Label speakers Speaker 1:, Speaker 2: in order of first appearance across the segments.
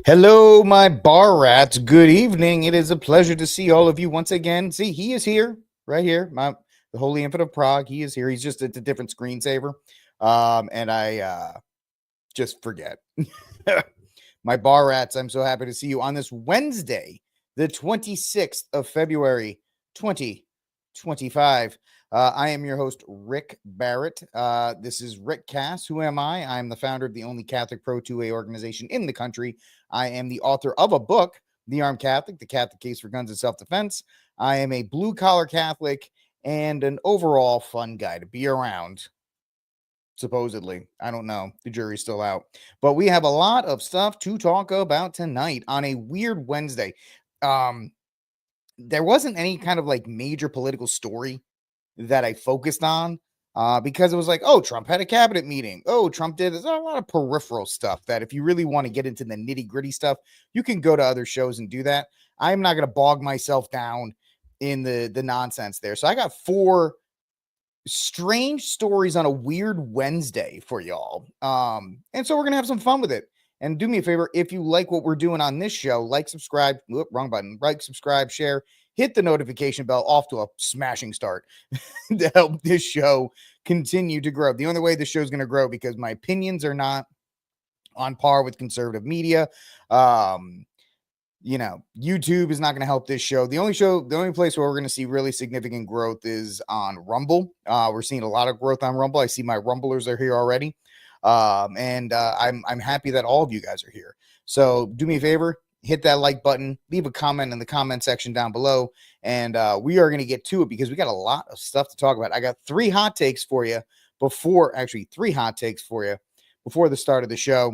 Speaker 1: Hello, my bar rats. Good evening. It is a pleasure to see all of you once again. See, he is here, right here. The Holy Infant of Prague. He is here. He's just at a different screensaver. And I just forget. My bar rats, I'm so happy to see you on this Wednesday, the 26th of February, 2025. I am your host, Rick Barrett. This is Rick Cass. Who am I? I'm the founder of the only Catholic Pro 2A organization in the country. I am the author of a book, The Armed Catholic, The Catholic Case for Guns and Self-Defense. I am a blue-collar Catholic and an overall fun guy to be around. Supposedly. I don't know. The jury's still out. But we have a lot of stuff to talk about tonight on a weird Wednesday. There wasn't any kind of like major political story that I focused on because it was like, oh, Trump had a cabinet meeting. Oh, Trump did. There's a lot of peripheral stuff that if you really want to get into the nitty gritty stuff, you can go to other shows and do that. I'm not going to bog myself down in the nonsense there. So I got four strange stories on a weird Wednesday for y'all. And so we're going to have some fun with it. And do me a favor, if you like what we're doing on this show, like, subscribe, wrong button, like, subscribe, share, hit the notification bell, off to a smashing start to help this show continue to grow. The only way this show is going to grow because my opinions are not on par with conservative media. YouTube is not going to help this show. The only place where we're going to see really significant growth is on Rumble. We're seeing a lot of growth on Rumble. I see my Rumblers are here already. I'm happy that all of you guys are here. So do me a favor, hit that like button, leave a comment in the comment section down below, and we are going to get to it because we got a lot of stuff to talk about. I got three hot takes for you before the start of the show.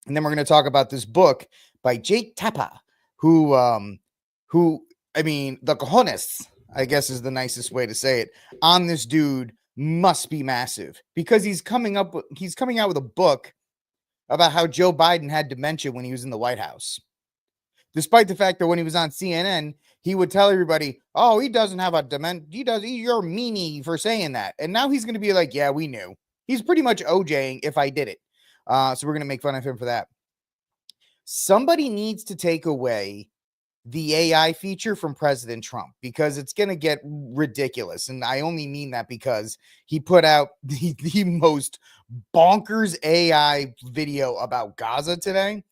Speaker 1: And then we're going to talk about this book by Jake Tappa, who, I mean, the cojones, I guess is the nicest way to say it, on this dude must be massive because he's coming out with a book about how Joe Biden had dementia when he was in the White House. Despite the fact that when he was on CNN, he would tell everybody, oh, he doesn't have a dementia. You're a meanie for saying that. And now he's going to be like, yeah, we knew. He's pretty much OJing if I did it. So we're going to make fun of him for that. Somebody needs to take away the AI feature from President Trump because it's going to get ridiculous. And I only mean that because he put out the most bonkers AI video about Gaza today.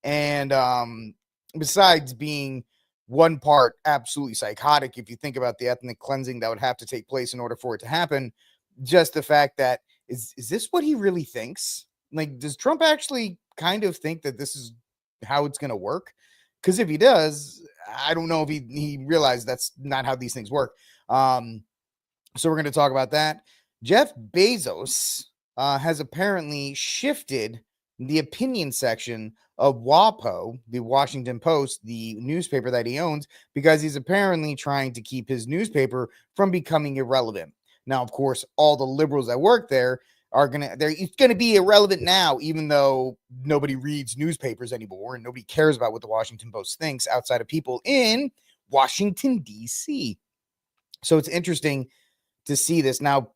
Speaker 1: And besides being one part absolutely psychotic, if you think about the ethnic cleansing that would have to take place in order for it to happen, just the fact that is this what he really thinks? Like, does Trump actually kind of think that this is how it's going to work? Because if he does, I don't know if he realized that's not how these things work. So we're going to talk about that. Jeff Bezos has apparently shifted the opinion section of WAPO, the Washington Post, the newspaper that he owns, because he's apparently trying to keep his newspaper from becoming irrelevant. Now, of course, all the liberals that work there it's going to be irrelevant now, even though nobody reads newspapers anymore and nobody cares about what the Washington Post thinks outside of people in Washington, D.C. So it's interesting to see this. Now,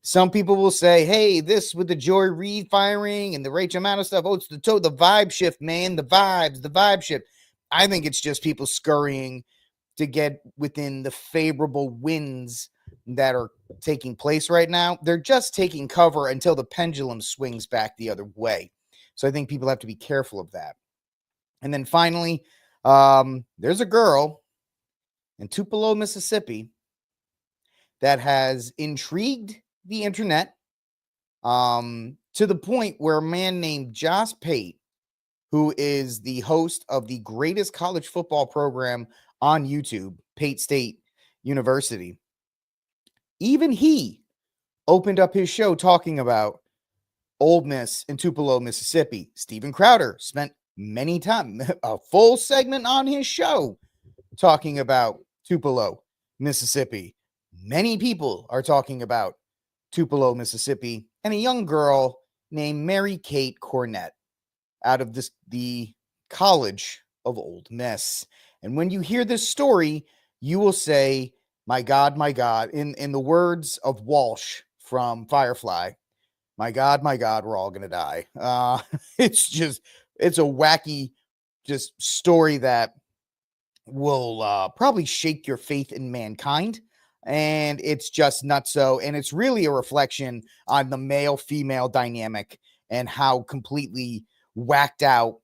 Speaker 1: some people will say, hey, this with the Joy Reid firing and the Rachel Maddow stuff, oh, it's the vibe shift, man, the vibe shift. I think it's just people scurrying to get within the favorable winds that are taking place right now. They're just taking cover until the pendulum swings back the other way. So I think people have to be careful of that. And then finally, there's a girl in Tupelo, Mississippi that has intrigued the internet to the point where a man named Josh Pate, who is the host of the greatest college football program on YouTube, Pate State University, even he opened up his show talking about Ole Miss in Tupelo, Mississippi. Steven Crowder spent a full segment on his show talking about Tupelo, Mississippi. Many people are talking about Tupelo, Mississippi, and a young girl named Mary Kate Cornett out of the College of Ole Miss. And when you hear this story, you will say, my God, in the words of Walsh from Firefly, my God, we're all going to die. It's a wacky, just story that will probably shake your faith in mankind. And it's just nutso. And it's really a reflection on the male-female dynamic and how completely whacked out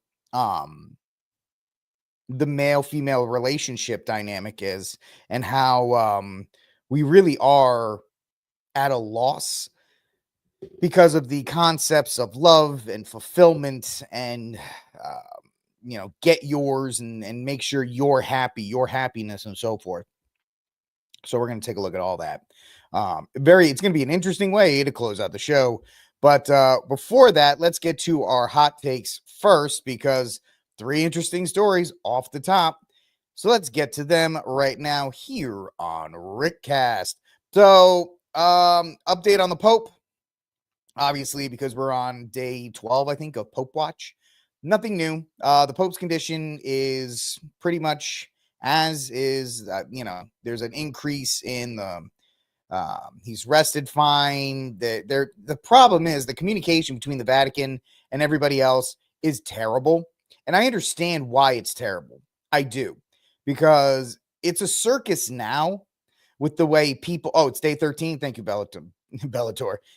Speaker 1: the male-female relationship dynamic is, and how we really are at a loss because of the concepts of love and fulfillment and get yours and make sure you're happy, your happiness, and so forth. So we're going to take a look at all that. It's going to be an interesting way to close out the show. But before that, let's get to our hot takes first, because 3 interesting stories off the top. So let's get to them right now here on Rickcast. So update on the Pope. Obviously, because we're on day 12, I think, of Pope Watch. Nothing new. The Pope's condition is pretty much as is. There's an increase in the. He's rested fine. The problem is the communication between the Vatican and everybody else is terrible. And I understand why it's terrible. I do. Because it's a circus now with the way people... Oh, it's day 13. Thank you, Bellator.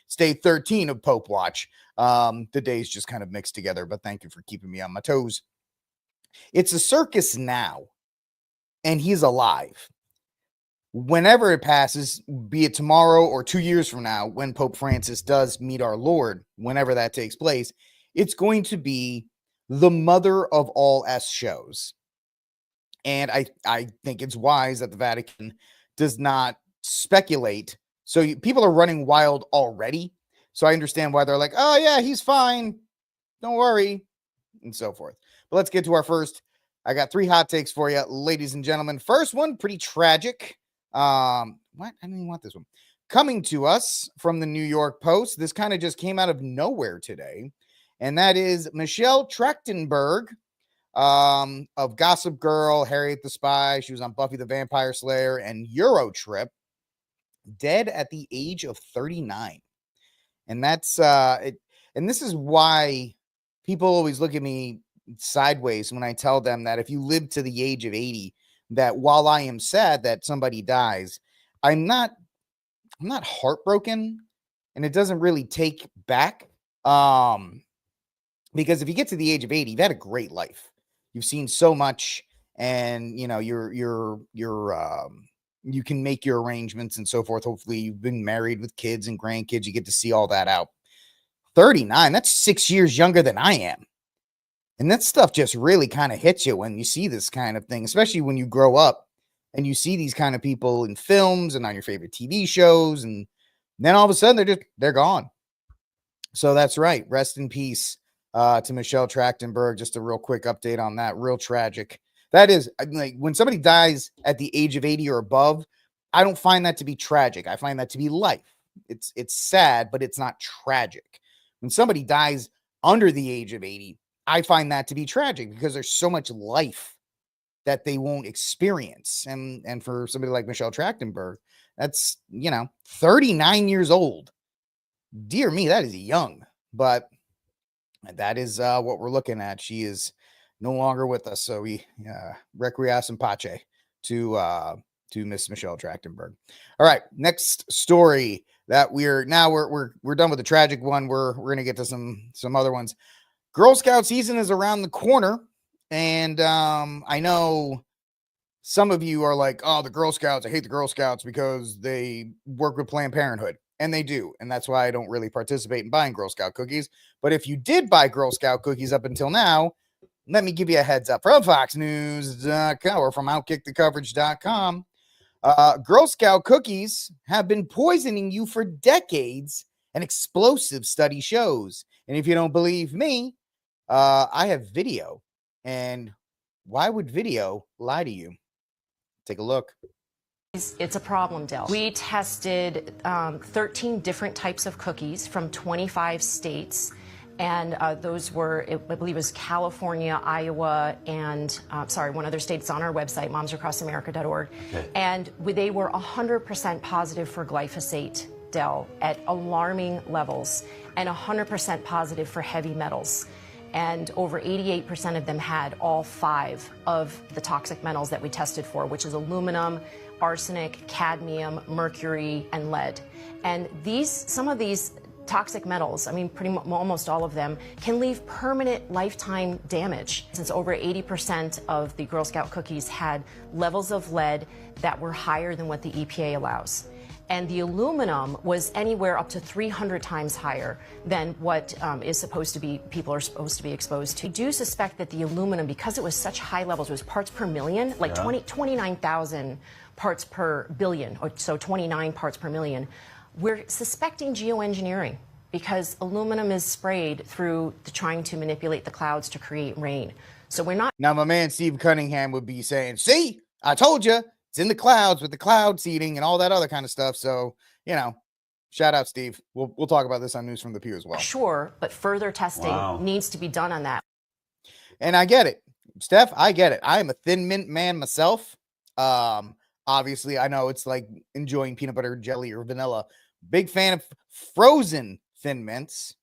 Speaker 1: It's day 13 of Pope Watch. The days just kind of mixed together, but thank you for keeping me on my toes. It's a circus now, and he's alive. Whenever it passes, be it tomorrow or 2 years from now, when Pope Francis does meet our Lord, whenever that takes place, it's going to be the mother of all S shows. And I think it's wise that the Vatican does not speculate. So people are running wild already. So I understand why they're like, oh, yeah, he's fine. Don't worry. And so forth. But let's get to our first. I got 3 hot takes for you, ladies and gentlemen. First one, pretty tragic. What? I didn't even want this one. Coming to us from the New York Post. This kind of just came out of nowhere today. And that is Michelle Trachtenberg of Gossip Girl, Harriet the Spy. She was on Buffy the Vampire Slayer and Eurotrip. Dead at the age of 39. And that's it. And this is why people always look at me sideways when I tell them that if you live to the age of 80, that while I am sad that somebody dies, I'm not heartbroken, and it doesn't really take back. Because if you get to the age of 80, you've had a great life. You've seen so much, and you can make your arrangements and so forth. Hopefully you've been married with kids and grandkids. You get to see all that out. 39, that's 6 years younger than I am. And that stuff just really kind of hits you when you see this kind of thing, especially when you grow up and you see these kind of people in films and on your favorite TV shows. And then all of a sudden they're gone. So that's right. Rest in peace to Michelle Trachtenberg. Just a real quick update on that. Real tragic. That is, like, when somebody dies at the age of 80 or above, I don't find that to be tragic. I find that to be life. It's sad, but it's not tragic. When somebody dies under the age of 80, I find that to be tragic because there's so much life that they won't experience. And for somebody like Michelle Trachtenberg, that's, 39 years old. Dear me, that is young, but that is what we're looking at. She is no longer with us. So we requiesce in pace to Miss Michelle Trachtenberg. All right, next story that we're done with the tragic one. We're going to get to some other ones. Girl Scout season is around the corner, and I know some of you are like, oh, the Girl Scouts, I hate the Girl Scouts because they work with Planned Parenthood. And they do. And that's why I don't really participate in buying Girl Scout cookies. But if you did buy Girl Scout cookies up until now, let me give you a heads up from FoxNews.com or from OutkickTheCoverage.com. Girl Scout cookies have been poisoning you for decades, an explosive study shows. And if you don't believe me, I have video. And why would video lie to you? Take a look.
Speaker 2: It's a problem, Del. We tested 13 different types of cookies from 25 states, and those were, I believe it was California, Iowa, and, one other state. It's on our website, momsacrossamerica.org. Okay. And they were 100% positive for glyphosate, Del, at alarming levels, and 100% positive for heavy metals. and over 88% of them had all 5 of the toxic metals that we tested for, which is aluminum, arsenic, cadmium, mercury, and lead. And some of these toxic metals, I mean, almost all of them, can leave permanent lifetime damage. Since over 80% of the Girl Scout cookies had levels of lead that were higher than what the EPA allows. And the aluminum was anywhere up to 300 times higher than what people are supposed to be exposed to. We do suspect that the aluminum, because it was such high levels, it was parts per million, like 29,000 parts per billion, or so 29 parts per million. We're suspecting geoengineering because aluminum is sprayed through trying to manipulate the clouds to create rain. So we're not.
Speaker 1: Now, my man Steve Cunningham would be saying, see, I told you, it's in the clouds with the cloud seeding and all that other kind of stuff. So, you know, shout out, Steve. We'll talk about this on News from the Pew as well.
Speaker 2: Sure, but further testing needs to be done on that.
Speaker 1: And I get it. Steph, I get it. I am a Thin Mint man myself. Obviously, I know it's like enjoying peanut butter jelly or vanilla. Big fan of frozen Thin Mints,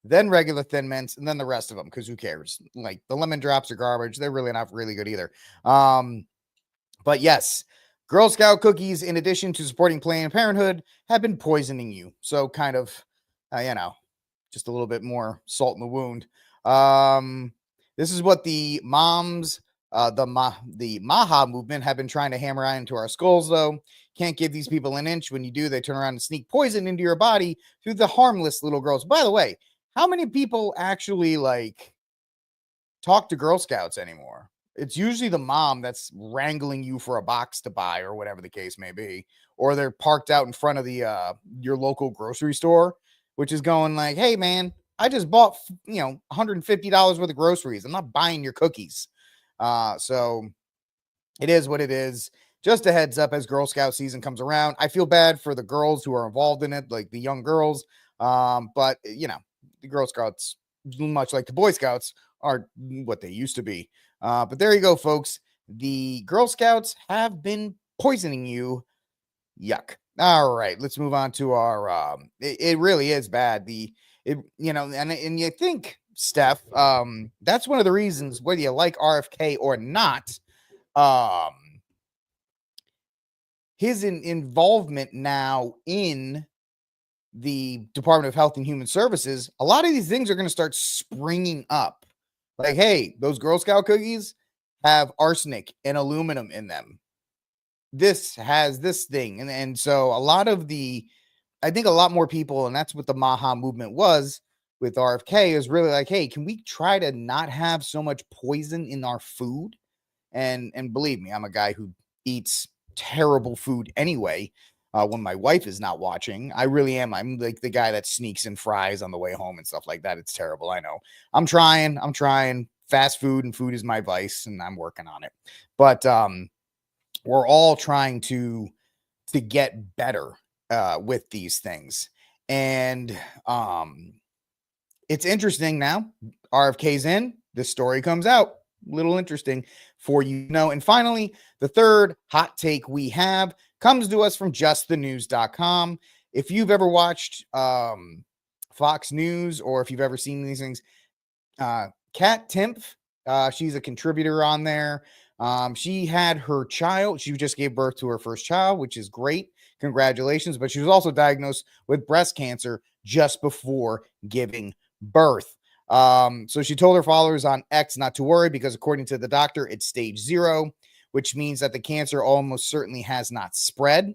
Speaker 1: then regular Thin Mints, and then the rest of them, because who cares? Like, the lemon drops are garbage. They're really not really good either. But yes, Girl Scout cookies, in addition to supporting Planned Parenthood, have been poisoning you. So kind of, you know, just a little bit more salt in the wound. This is what the moms, the Maha movement have been trying to hammer into our skulls, though. Can't give these people an inch. When you do, they turn around and sneak poison into your body through the harmless little girls. By the way, how many people actually, like, talk to Girl Scouts anymore? It's usually the mom that's wrangling you for a box to buy or whatever the case may be. Or they're parked out in front of the your local grocery store, which is going like, hey, man, I just bought, $150 worth of groceries. I'm not buying your cookies. So it is what it is. Just a heads up, as Girl Scout season comes around, I feel bad for the girls who are involved in it, like the young girls. But, the Girl Scouts, much like the Boy Scouts, are what they used to be. But there you go, folks. The Girl Scouts have been poisoning you. Yuck. All right, let's move on to our. It really is bad. And you think, Steph, that's one of the reasons, whether you like RFK or not, his involvement now in the Department of Health and Human Services, a lot of these things are going to start springing up. Like, hey, those Girl Scout cookies have arsenic and aluminum in them. This has this thing. And so I think a lot more people, and that's what the Maha movement was with RFK, is really like, hey, can we try to not have so much poison in our food? And believe me, I'm a guy who eats terrible food anyway. When my wife is not watching, I really am. I'm like the guy that sneaks in fries on the way home and stuff like that. It's terrible. I know. I'm trying. Fast food, and food is my vice, and I'm working on it. But we're all trying to get better with these things. And it's interesting now. RFK's in. This story comes out. Little interesting for you know. And finally, the third hot take we have comes to us from justthenews.com. If you've ever watched Fox News, or if you've ever seen these things, Kat Timpf, she's a contributor on there. She had her child. She just gave birth to her first child, which is great. Congratulations. But she was also diagnosed with breast cancer just before giving birth. So she told her followers on X not to worry, because according to the doctor, it's stage 0, which means that the cancer almost certainly has not spread.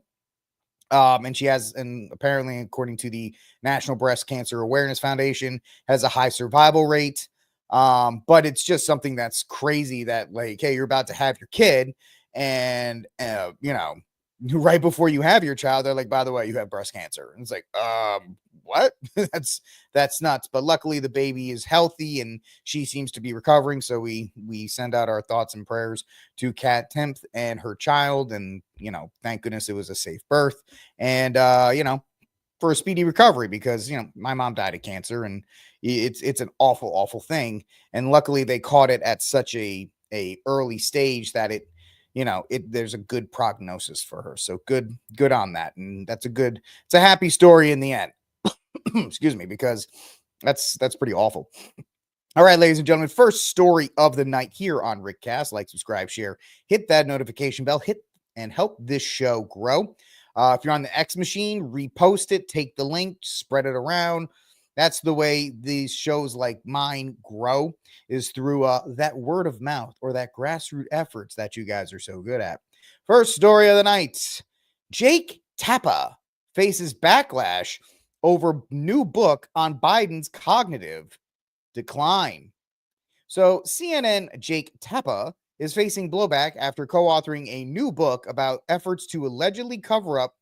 Speaker 1: And she has, and apparently, according to the National Breast Cancer Awareness Foundation, has a high survival rate. But it's just something that's crazy that, like, hey, you're about to have your kid, and right before you have your child, they're like, by the way, you have breast cancer. And it's like, what? that's nuts. But luckily the baby is healthy and she seems to be recovering. So we send out our thoughts and prayers to Kat Timpf and her child. And, thank goodness it was a safe birth, and, for a speedy recovery, because, my mom died of cancer, and it's an awful, awful thing. And luckily they caught it at such a early stage that there's a good prognosis for her. So good on that. And it's a happy story in the end. Excuse me, because that's pretty awful. All right, ladies and gentlemen, first story of the night here on Rickcast. Like, subscribe, share, hit that notification bell, hit and help this show grow. If you're on the X machine, repost it, take the link, spread it around. That's the way these shows like mine grow, is through that word of mouth or that grassroots efforts that you guys are so good at. First story of the night. Jake Tappa faces backlash over new book on Biden's cognitive decline. So CNN Jake Tappa is facing blowback after co-authoring a new book about efforts to allegedly cover up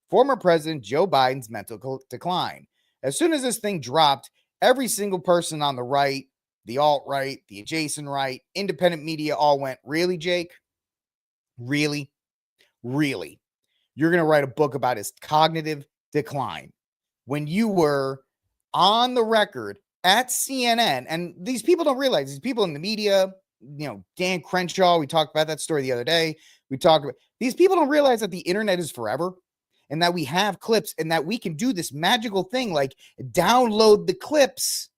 Speaker 1: former President Joe Biden's mental decline. As soon as this thing dropped, every single person on the right, the alt-right, the adjacent right, independent media all went, really, Jake? Really? Really? You're going to write a book about his cognitive decline when you were on the record at CNN, and these people don't realize, these people in the media, Dan Crenshaw, we talked about that story the other day. We talked about, these people don't realize that the internet is forever and that we have clips and that we can do this magical thing, like download the clips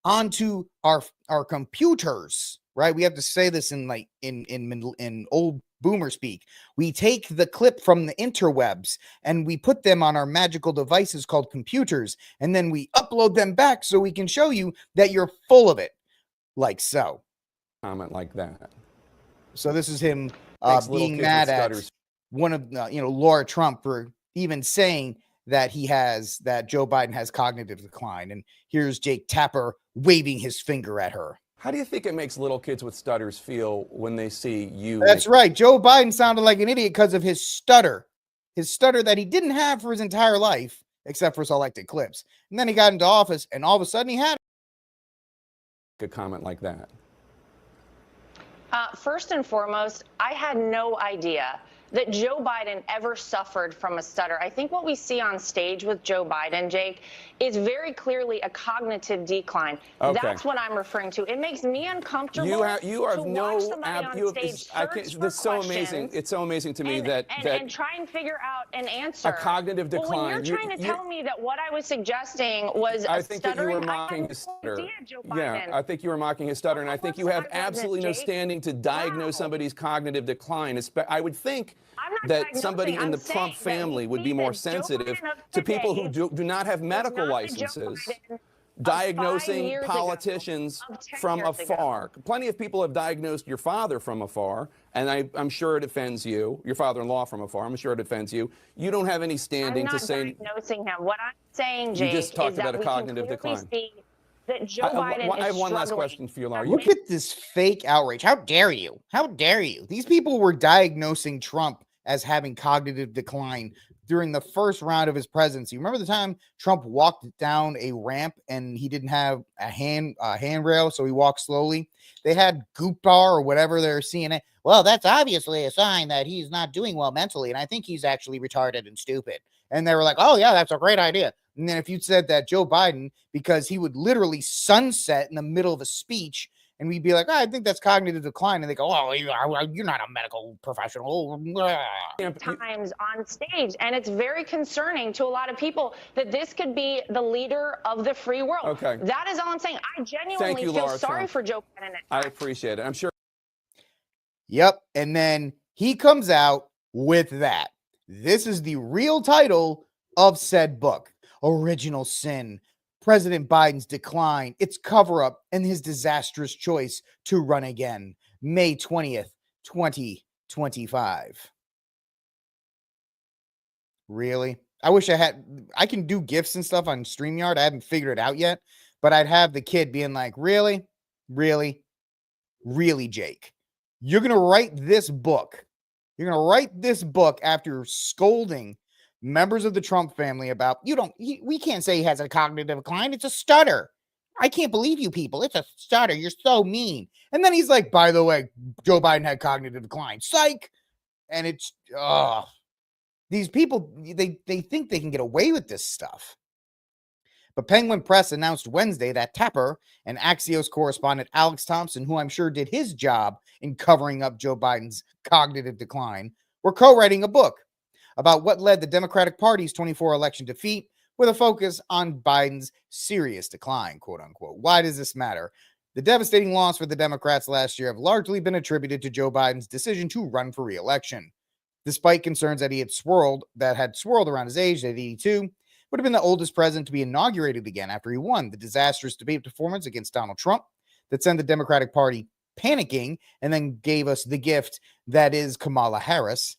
Speaker 1: onto our computers, right? We have to say this in like in old boomer speak. We take the clip from the interwebs and we put them on our magical devices called computers, and then we upload them back so we can show you that you're full of it, like so.
Speaker 3: Comment like that.
Speaker 1: So this is him being mad at one of Laura Trump for even saying that Joe Biden has cognitive decline. And here's Jake Tapper waving his finger at her.
Speaker 3: How do you think it makes little kids with stutters feel when they see you?
Speaker 1: That's right. Joe Biden sounded like an idiot because of his stutter that he didn't have for his entire life, except for selected clips. And then he got into office and all of a sudden he had
Speaker 3: a comment like that.
Speaker 4: First and foremost, I had no idea that Joe Biden ever suffered from a stutter. I think what we see on stage with Joe Biden, Jake, is very clearly a cognitive decline.
Speaker 3: Okay.
Speaker 4: That's what I'm referring to. It makes me uncomfortable.
Speaker 3: You have
Speaker 4: to watch somebody on stage
Speaker 3: It's so amazing. It's so amazing to me that
Speaker 4: try and figure out an answer.
Speaker 3: A cognitive decline.
Speaker 4: Well, when you're trying to tell me that what I was suggesting was
Speaker 3: I think that you were
Speaker 4: stuttering,
Speaker 3: mocking his stutter. Yeah, I think you were mocking his stutter, and I think you have absolutely no standing to diagnose somebody's cognitive decline. I would think that somebody in the Trump family would be more sensitive to people who do not have medical licenses diagnosing politicians from afar. Plenty of people have diagnosed your father from afar, and I'm sure it offends you. Your father-in-law from afar. I'm sure it offends you. You don't have any standing to say.
Speaker 4: I'm not diagnosing him. What I'm saying, Jake,
Speaker 3: you just talked
Speaker 4: is
Speaker 3: about
Speaker 4: that
Speaker 3: a cognitive decline.
Speaker 4: That Joe Biden
Speaker 3: I have one last question for you, Laura.
Speaker 1: Look at this fake outrage. How dare you? How dare you? These people were diagnosing Trump as having cognitive decline during the first round of his presidency. Remember the time Trump walked down a ramp and he didn't have a handrail, so he walked slowly? They had Goop Bar or whatever they're seeing it. Well, that's obviously a sign that he's not doing well mentally, and I think he's actually retarded and stupid. And they were like, oh, yeah, that's a great idea. And then if you said that Joe Biden, because he would literally sunset in the middle of a speech, and we'd be like, oh, I think that's cognitive decline. And they go, oh, you're not a medical professional.
Speaker 4: Times on stage. And it's very concerning to a lot of people that this could be the leader of the free world.
Speaker 3: Okay.
Speaker 4: That is all I'm saying. I genuinely feel sorry for Joe Biden.
Speaker 3: I appreciate it. I'm sure.
Speaker 1: Yep. And then he comes out with that. This is the real title of said book. Original Sin. President Biden's decline, its cover-up, and his disastrous choice to run again. May 20th, 2025. Really? I wish I can do GIFs and stuff on StreamYard. I haven't figured it out yet, but I'd have the kid being like, really? Really? Really, Jake? You're going to write this book. You're going to write this book after scolding members of the Trump family about, we can't say he has a cognitive decline. It's a stutter. I can't believe you people. It's a stutter. You're so mean. And then he's like, by the way, Joe Biden had cognitive decline. Psych. And it's, these people, they think they can get away with this stuff. But Penguin Press announced Wednesday that Tapper and Axios correspondent Alex Thompson, who I'm sure did his job in covering up Joe Biden's cognitive decline, were co-writing a book about what led the Democratic Party's 24 election defeat, with a focus on Biden's serious decline, quote unquote. Why does this matter? The devastating loss for the Democrats last year have largely been attributed to Joe Biden's decision to run for re-election. Despite concerns that had swirled around his age at 82, would have been the oldest president to be inaugurated again after he won the disastrous debate performance against Donald Trump that sent the Democratic Party panicking and then gave us the gift that is Kamala Harris.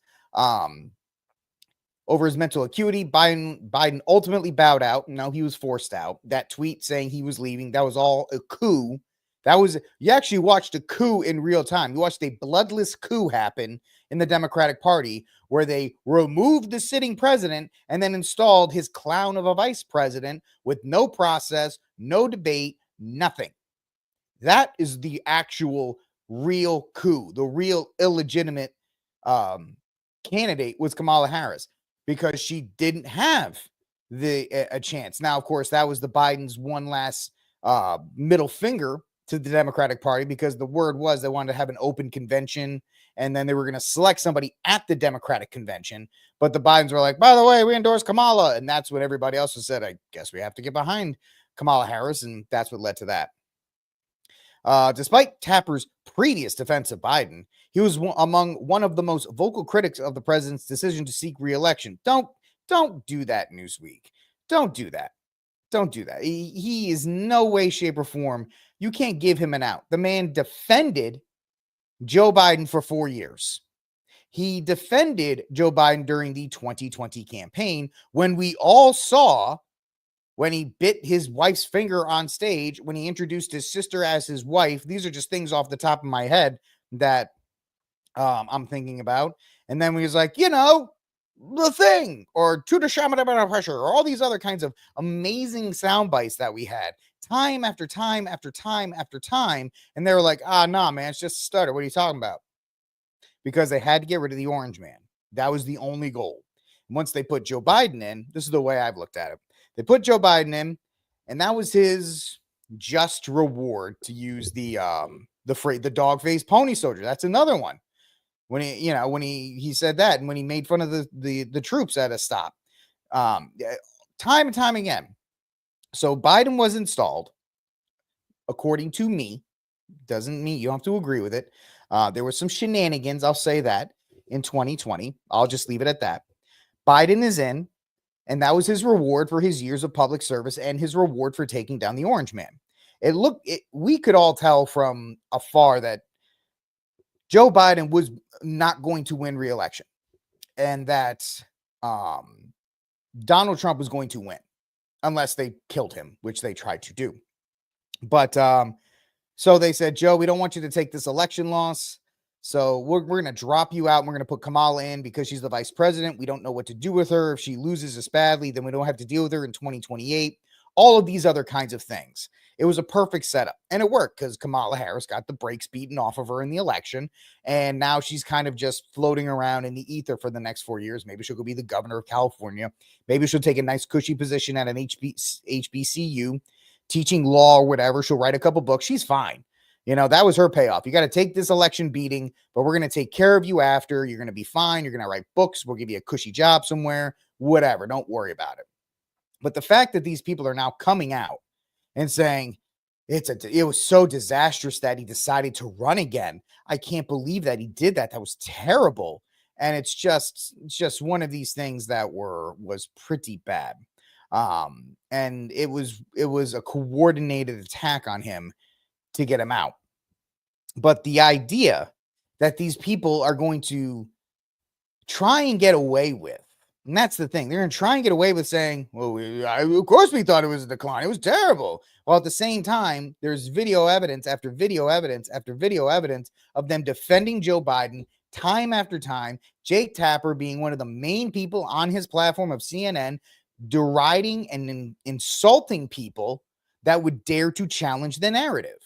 Speaker 1: Over his mental acuity, Biden ultimately bowed out. No, he was forced out. That tweet saying he was leaving, that was all a coup. You actually watched a coup in real time. You watched a bloodless coup happen in the Democratic Party where they removed the sitting president and then installed his clown of a vice president with no process, no debate, nothing. That is the actual real coup. The real illegitimate candidate was Kamala Harris because she didn't have a chance. Now, of course, that was the Biden's one last middle finger to the Democratic Party because the word was they wanted to have an open convention and then they were going to select somebody at the Democratic convention. But the Bidens were like, by the way, we endorse Kamala. And that's what everybody else has said. I guess we have to get behind Kamala Harris. And that's what led to that. Despite Tapper's previous defense of Biden, he was among one of the most vocal critics of the president's decision to seek re-election. Don't do that, Newsweek. Don't do that. Don't do that. He is no way, shape, or form. You can't give him an out. The man defended Joe Biden for 4 years. He defended Joe Biden during the 2020 campaign when we all saw when he bit his wife's finger on stage, when he introduced his sister as his wife. These are just things off the top of my head that I'm thinking about. And then he was like, the thing, or to the shaman of pressure, or all these other kinds of amazing sound bites that we had time after time after time after time. And they were like, nah, man, it's just a stutter. What are you talking about? Because they had to get rid of the orange man. That was the only goal. Once they put Joe Biden in, this is the way I've looked at it. They put Joe Biden in, and that was his just reward, to use the phrase, the dog-faced pony soldier. That's another one. When he said that, and when he made fun of the troops at a stop, time and time again. So Biden was installed, according to me. Doesn't mean you don't have to agree with it. There were some shenanigans, I'll say that, in 2020. I'll just leave it at that. Biden is in, and that was his reward for his years of public service and his reward for taking down the orange man. We could all tell from afar that Joe Biden was not going to win re-election, and that Donald Trump was going to win unless they killed him, which they tried to do. But so they said, Joe, we don't want you to take this election loss. So we're going to drop you out. And we're going to put Kamala in because she's the vice president. We don't know what to do with her. If she loses us badly, then we don't have to deal with her in 2028. All of these other kinds of things. It was a perfect setup, and it worked because Kamala Harris got the brakes beaten off of her in the election, and now she's kind of just floating around in the ether for the next 4 years. Maybe she'll go be the governor of California. Maybe she'll take a nice cushy position at an HBCU, teaching law or whatever. She'll write a couple books. She's fine. That was her payoff. You got to take this election beating, but we're going to take care of you after. You're going to be fine. You're going to write books. We'll give you a cushy job somewhere, whatever. Don't worry about it. But the fact that these people are now coming out and saying it was so disastrous that he decided to run again. I can't believe that he did that. That was terrible. And it's just one of these things that was pretty bad. And it was a coordinated attack on him to get him out. But the idea that these people are going to try and get away with, and that's the thing, they're going to try and get away with saying, well, of course we thought it was a decline. It was terrible. While at the same time, there's video evidence after video evidence after video evidence of them defending Joe Biden time after time. Jake Tapper being one of the main people on his platform of CNN, deriding and insulting people that would dare to challenge the narrative.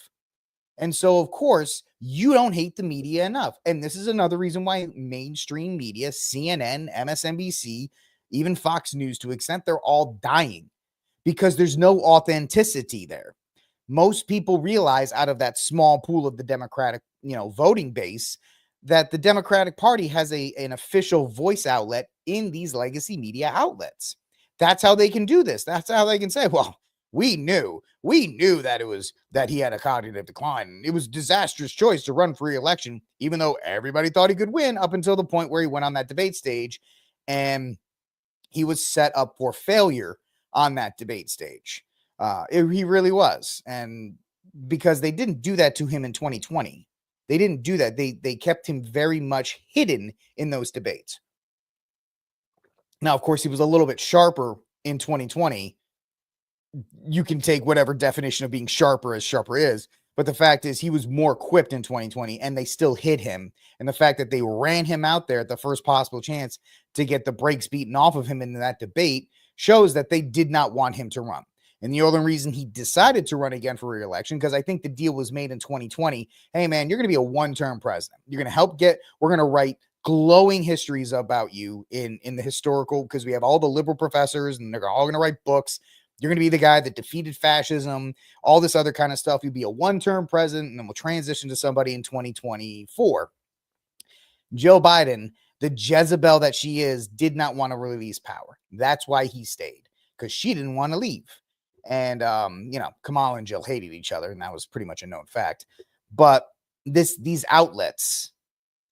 Speaker 1: And so, of course, you don't hate the media enough. And this is another reason why mainstream media, CNN, MSNBC, even Fox News, to an extent, they're all dying because there's no authenticity there. Most people realize out of that small pool of the Democratic, voting base, that the Democratic Party has an official voice outlet in these legacy media outlets. That's how they can do this. That's how they can say, well, We knew that he had a cognitive decline. It was a disastrous choice to run for re-election, even though everybody thought he could win up until the point where he went on that debate stage, and he was set up for failure on that debate stage. He really was. And because they didn't do that to him in 2020, they didn't do that. They kept him very much hidden in those debates. Now, of course, he was a little bit sharper in 2020. You can take whatever definition of being sharper as sharper is, but the fact is he was more equipped in 2020 and they still hid him. And the fact that they ran him out there at the first possible chance to get the brakes beaten off of him in that debate shows that they did not want him to run. And the only reason he decided to run again for re-election, because I think the deal was made in 2020. Hey, man, you're going to be a one-term president. You're going to we're going to write glowing histories about you in the historical, because we have all the liberal professors and they're all going to write books. You're going to be the guy that defeated fascism, all this other kind of stuff. You'll be a one-term president, and then we'll transition to somebody in 2024. Joe Biden, the Jezebel that she is, did not want to release power. That's why he stayed, because she didn't want to leave. And, Kamala and Jill hated each other, and that was pretty much a known fact. But these outlets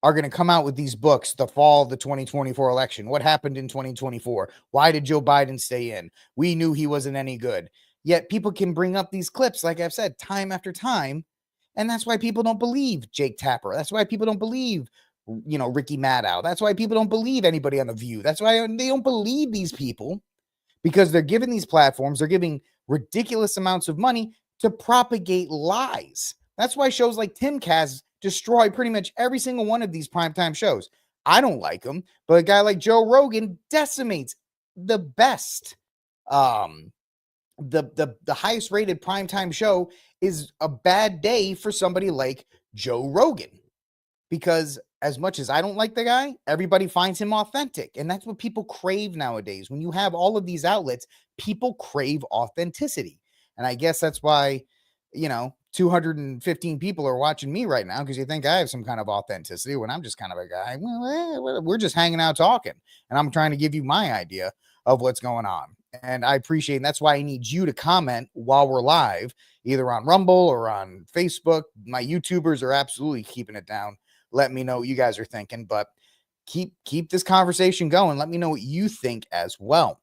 Speaker 1: are going to come out with these books the fall of the 2024 election. What happened in 2024? Why did Joe Biden stay in? We knew he wasn't any good. Yet people can bring up these clips, like I've said, time after time. And that's why people don't believe Jake Tapper. That's why people don't believe, Ricky Maddow. That's why people don't believe anybody on The View. That's why they don't believe these people, because they're given these platforms. They're giving ridiculous amounts of money to propagate lies. That's why shows like Timcast destroy pretty much every single one of these primetime shows. I don't like them, but a guy like Joe Rogan decimates the best. The highest rated primetime show is a bad day for somebody like Joe Rogan, because as much as I don't like the guy, everybody finds him authentic. And that's what people crave nowadays. When you have all of these outlets, people crave authenticity. And I guess that's why, 215 people are watching me right now, because you think I have some kind of authenticity when I'm just kind of a guy. Well, we're just hanging out talking, and I'm trying to give you my idea of what's going on. And I appreciate, and that's why I need you to comment while we're live, either on Rumble or on Facebook. My YouTubers are absolutely keeping it down. Let me know what you guys are thinking, but keep this conversation going. Let me know what you think as well.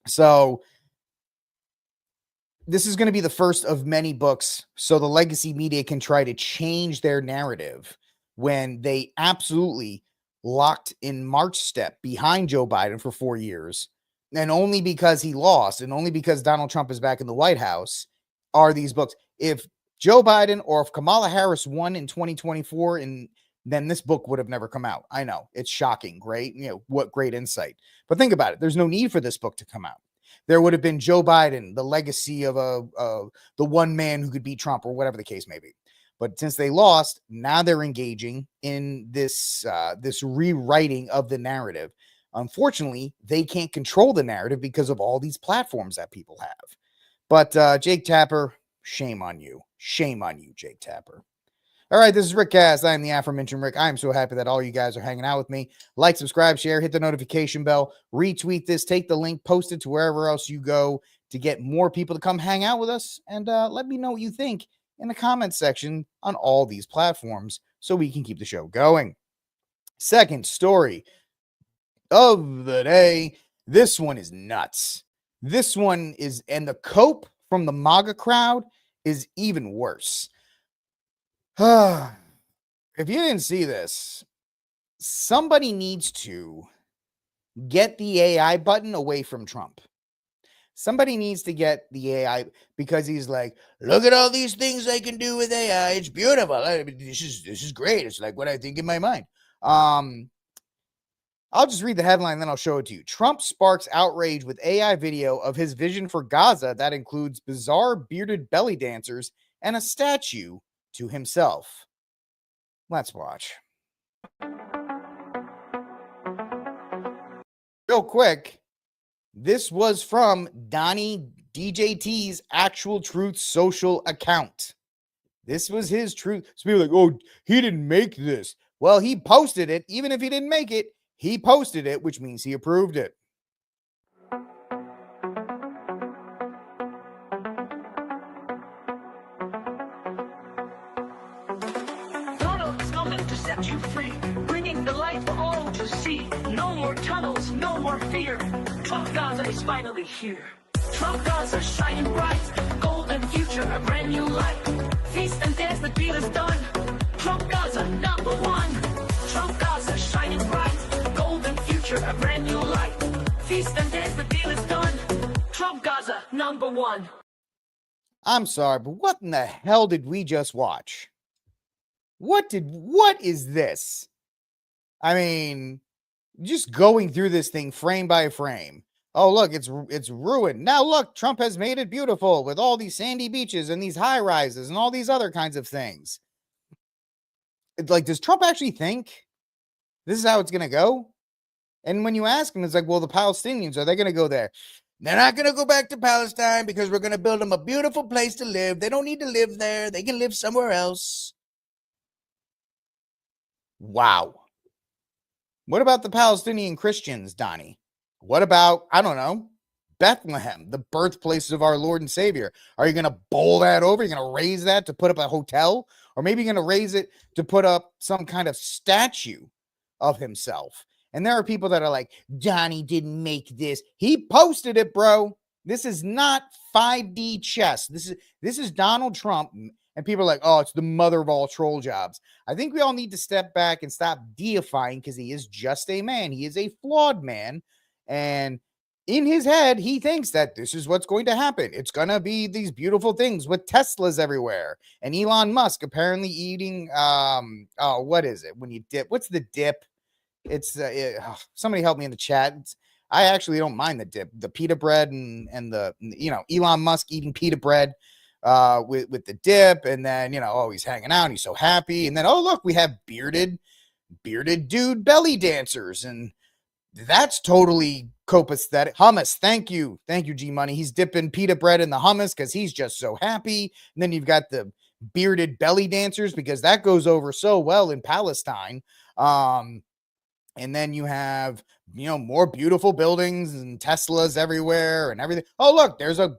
Speaker 1: So this is going to be the first of many books, so the legacy media can try to change their narrative when they absolutely locked in March step behind Joe Biden for 4 years. And only because he lost, and only because Donald Trump is back in the White House, are these books. If Joe Biden or if Kamala Harris won in 2024, then this book would have never come out. I know, it's shocking. Great. What great insight. But think about it. There's no need for this book to come out. There would have been Joe Biden, the legacy of the one man who could beat Trump, or whatever the case may be. But since they lost, now they're engaging in this rewriting of the narrative. Unfortunately, they can't control the narrative because of all these platforms that people have. But Jake Tapper, shame on you. Shame on you, Jake Tapper. All right, this is Rick Cast. I am the aforementioned Rick. I am so happy that all you guys are hanging out with me. Like, subscribe, share, hit the notification bell, retweet this, take the link, post it to wherever else you go to get more people to come hang out with us. And let me know what you think in the comments section on all these platforms so we can keep the show going. Second story of the day. This one is nuts. This one is, and the cope from the MAGA crowd is even worse. If you didn't see this, somebody needs to get the AI button away from Trump. Somebody needs to get the AI, because he's like, look at all these things I can do with AI. It's beautiful. This is great. It's like what I think in my mind. I'll just read the headline, then I'll show it to you. Trump sparks outrage with AI video of his vision for Gaza that includes bizarre bearded belly dancers and a statue to himself. Let's watch. Real quick, this was from Donnie DJT's Actual Truth social account. This was his truth. So people are like, oh, he didn't make this. Well, he posted it. Even if he didn't make it, he posted it, which means he approved it.
Speaker 5: the light for all to see. No more tunnels, no more fear. Trump Gaza is finally here. Trump Gaza shining bright, golden future, a brand new light. Feast and dance, the deal is done. Trump Gaza, number one. Trump Gaza shining bright, golden future, a brand new light. Feast and dance, the deal is done. Trump Gaza, number one.
Speaker 1: I'm sorry, but what in the hell did we just watch? What is this? I mean, just going through this thing frame by frame. Oh, look, it's ruined. Now look, Trump has made it beautiful with all these sandy beaches and these high rises and all these other kinds of things. It's like, does Trump actually think this is how it's going to go? And when you ask him, it's like, well, the Palestinians, are they going to go there? They're not going to go back to Palestine because we're going to build them a beautiful place to live. They don't need to live there. They can live somewhere else. Wow. What about the Palestinian Christians, Donnie? What about, I don't know, Bethlehem, the birthplace of our Lord and Savior? Are you going to bowl that over? Are you going to raise that to put up a hotel? Or maybe you're going to raise it to put up some kind of statue of himself? And there are people that are like, Donnie didn't make this. He posted it, bro. This is not 5D chess. This is Donald Trump. And people are like, oh, it's the mother of all troll jobs. I think we all need to step back and stop deifying, because he is just a man. He is a flawed man. And in his head, he thinks that this is what's going to happen. It's going to be these beautiful things with Teslas everywhere. And Elon Musk apparently eating, what is it? When you dip, what's the dip? It's somebody help me in the chat. I actually don't mind the dip, the pita bread and the, Elon Musk eating pita bread with the dip, and then he's hanging out and he's so happy, and then look, we have bearded dude belly dancers, and that's totally copacetic. Hummus, thank you G Money. He's dipping pita bread in the hummus because he's just so happy. And then you've got the bearded belly dancers because that goes over so well in Palestine. And then you have, more beautiful buildings and Teslas everywhere and everything. Oh, look, there's a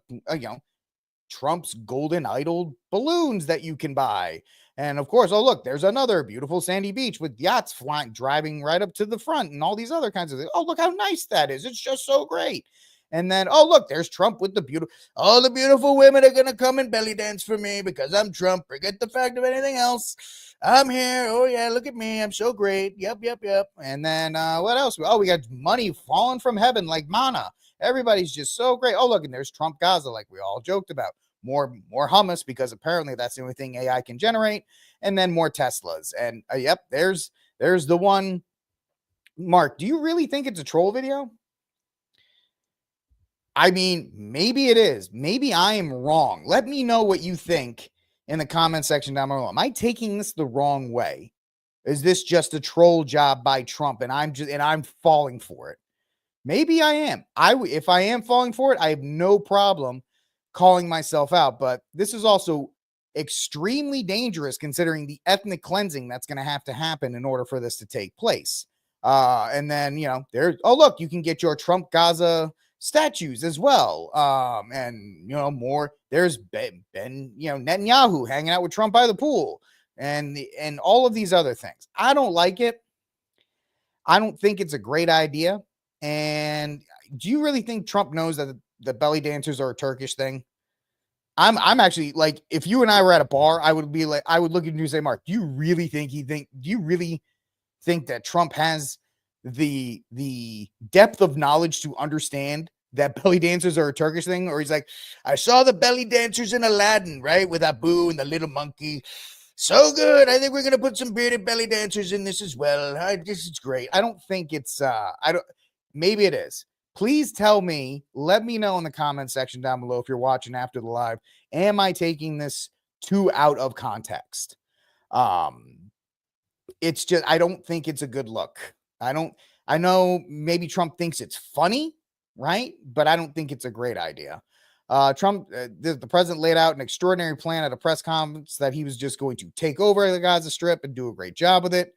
Speaker 1: Trump's golden idol balloons that you can buy. And of course, oh, look, there's another beautiful sandy beach with yachts flying, driving right up to the front and all these other kinds of things. Oh, look how nice that is. It's just so great. And then, oh, look, there's Trump with the beautiful women are going to come and belly dance for me because I'm Trump. Forget the fact of anything else. I'm here. Oh, yeah, look at me. I'm so great. Yep. And then what else? Oh, we got money falling from heaven like manna. Everybody's just so great. Oh, look, and there's Trump Gaza like we all joked about. More hummus because apparently that's the only thing AI can generate. And then more Teslas. And yep, there's the one. Mark, do you really think it's a troll video? I mean, maybe it is. Maybe I am wrong. Let me know what you think in the comment section down below. Am I taking this the wrong way? Is this just a troll job by Trump and I'm falling for it? Maybe I am. If I am falling for it, I have no problem calling myself out. But this is also extremely dangerous considering the ethnic cleansing that's going to have to happen in order for this to take place. And then, look, you can get your Trump Gaza statues as well. And more, there's Ben Netanyahu hanging out with Trump by the pool and all of these other things. I don't like it. I don't think it's a great idea. And do you really think Trump knows that the belly dancers are a Turkish thing? I'm actually like, if you and I were at a bar, I would look at you and say, Mark, do you really think that Trump has the depth of knowledge to understand that belly dancers are a Turkish thing? Or he's like, I saw the belly dancers in Aladdin, right? With Abu and the little monkey. So good. I think we're going to put some bearded belly dancers in this as well. This is great. I don't think it's, maybe it is. Please tell me, let me know in the comment section down below if you're watching after the live. Am I taking this too out of context? It's just, I don't think it's a good look. I know maybe Trump thinks it's funny, right? But I don't think it's a great idea. Trump, the president laid out an extraordinary plan at a press conference that he was just going to take over the Gaza Strip and do a great job with it.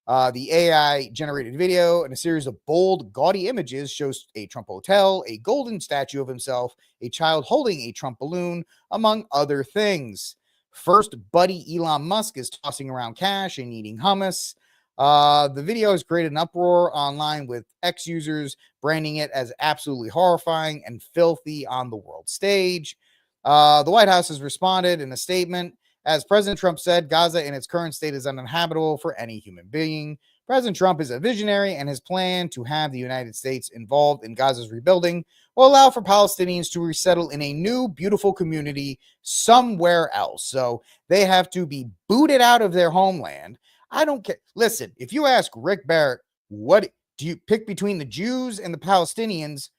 Speaker 1: The AI generated video and a series of bold, gaudy images shows a Trump hotel, a golden statue of himself, a child holding a Trump balloon, among other things. First, buddy Elon Musk is tossing around cash and eating hummus. The video has created an uproar online with X users branding it as absolutely horrifying and filthy on the world stage. The White House has responded in a statement. As President Trump said, Gaza in its current state is uninhabitable for any human being. President Trump is a visionary, and his plan to have the United States involved in Gaza's rebuilding will allow for Palestinians to resettle in a new, beautiful community somewhere else. So they have to be booted out of their homeland. I don't care. Listen, if you ask Rick Barrett, what do you pick between the Jews and the Palestinians?